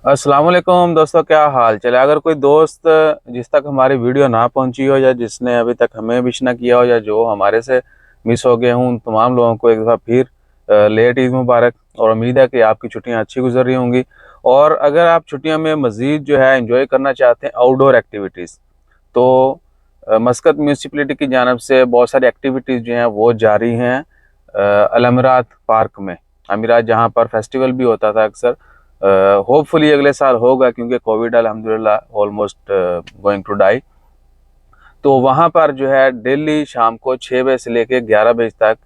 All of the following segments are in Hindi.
अस्सलाम वालेकुम दोस्तों, क्या हाल चले। अगर कोई दोस्त जिस तक हमारी वीडियो ना पहुंची हो या जिसने अभी तक हमें विश ना किया हो या जो हमारे से मिस हो गए हों, उन तमाम लोगों को एक दफ़ा फिर लेट ईद मुबारक। और उम्मीद है कि आपकी छुट्टियां अच्छी गुजर रही होंगी। और अगर आप छुट्टियों में मज़ीद जो है एंजॉय करना चाहते हैं आउटडोर एक्टिविटीज़, तो मस्कत म्यूनसिपलिटी की जानब से बहुत सारी एक्टिविटीज़ जो हैं वो जारी हैं अल-अमीरात पार्क में। अमीरात जहाँ पर फेस्टिवल भी होता था अक्सर, होपफुली अगले साल होगा क्योंकि कोविड अल्हम्दुलिल्लाह ऑलमोस्ट गोइंग टू डाई। तो वहाँ पर जो है डेली शाम को 6 बजे से लेके 11 बजे तक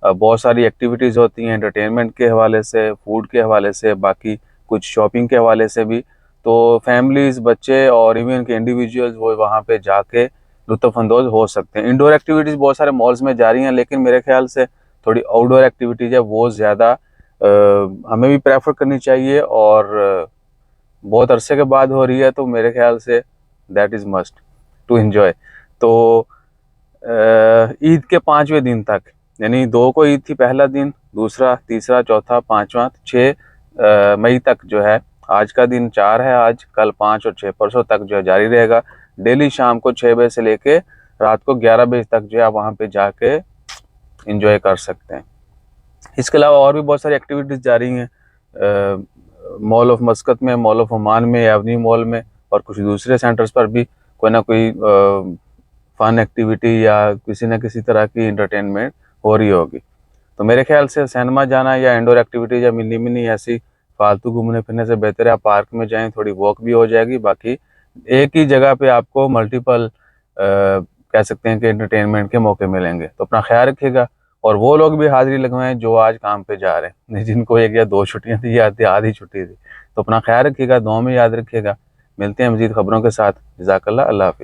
बहुत सारी एक्टिविटीज़ होती हैं, एंटरटेनमेंट के हवाले से, फूड के हवाले से, बाकी कुछ शॉपिंग के हवाले से भी। तो फैमिलीज़, बच्चे और इवन के इंडिविजुअल्स वो वहाँ पे जाके लुत्फ़अंदोज़ हो सकते हैं। इंडोर एक्टिविटीज़ बहुत सारे मॉल्स में जारी हैं, लेकिन मेरे ख्याल से थोड़ी आउटडोर एक्टिविटीज़ है वो ज़्यादा हमें भी प्रेफर करनी चाहिए। और बहुत अरसे के बाद हो रही है, तो मेरे ख्याल से that is must to enjoy. तो ईद के 5वें दिन तक, यानी 2 को ईद थी पहला दिन, दूसरा, तीसरा, चौथा, 5वां, 6 मई तक जो है, आज का दिन 4 है, आज, कल 5 और 6 परसों तक जो है जारी रहेगा। डेली शाम को 6 बजे से लेके रात को 11 बजे तक जो है आप वहाँ पे जाके इंजॉय कर सकते हैं। इसके अलावा और भी बहुत सारी एक्टिविटीज़ जारी हैं मॉल ऑफ मस्कत में, मॉल ऑफ ओमान में, एवन्यू मॉल में, और कुछ दूसरे सेंटर्स पर भी कोई ना कोई फन एक्टिविटी या किसी न किसी तरह की इंटरटेनमेंट हो रही होगी। तो मेरे ख्याल से सिनेमा जाना या इंडोर एक्टिविटीज या मिनी मिनी ऐसी फालतू घूमने फिरने से बेहतर है आप पार्क में जाएं, थोड़ी वॉक भी हो जाएगी। बाकी एक ही जगह पे आपको मल्टीपल कह सकते हैं कि एंटरटेनमेंट के मौके मिलेंगे। तो अपना ख्याल रखिएगा, और वो लोग भी हाजिरी लगवाएं जो आज काम पे जा रहे हैं, जिनको 1 या 2 छुट्टियां थी या आधी छुट्टी थी। तो अपना ख्याल रखिएगा, दुआ में याद रखिएगा। मिलते हैं मजीद खबरों के साथ। जज़ाकल्लाह, अल्लाह हाफिज़।